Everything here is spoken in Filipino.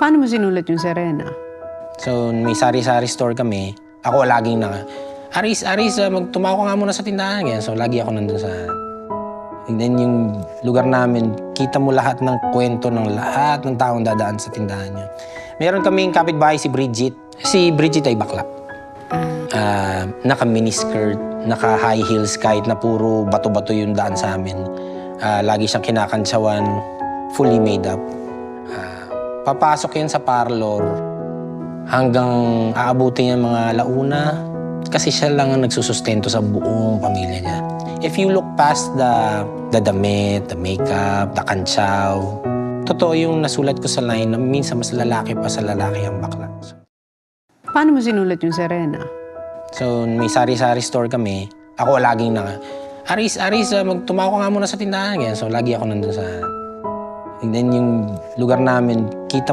Paano mo sinulat yung Serena? So, may sari-sari store kami. Ako laging Aris, tumako nga muna sa tindahan. Ganyan. So, lagi ako nandun sa... And then yung lugar namin, kita mo lahat ng kwento ng lahat ng taong dadaan sa tindahan niya. Meron kaming kapitbahay si Bridget. Si Bridget ay bakla. Naka-miniskirt, naka-high heels kahit na puro bato-bato yung daan sa amin. Lagi siyang kinakantsawan, fully made up. Papasok yan sa parlor hanggang aabutin niya mga alauna kasi siya lang ang nagsusustento sa buong pamilya niya. If you look past the damit, the makeup, the kantsaw, totoo yung nasulat ko sa line na minsan mas lalaki pa sa lalaki ang bakla. Paano mo sinulat yung Serena? So, may sari-sari store kami. Ako laging Aris, tumako nga muna sa tindahan. Ganyan. So, lagi ako nandun sa... And then yung lugar namin, kita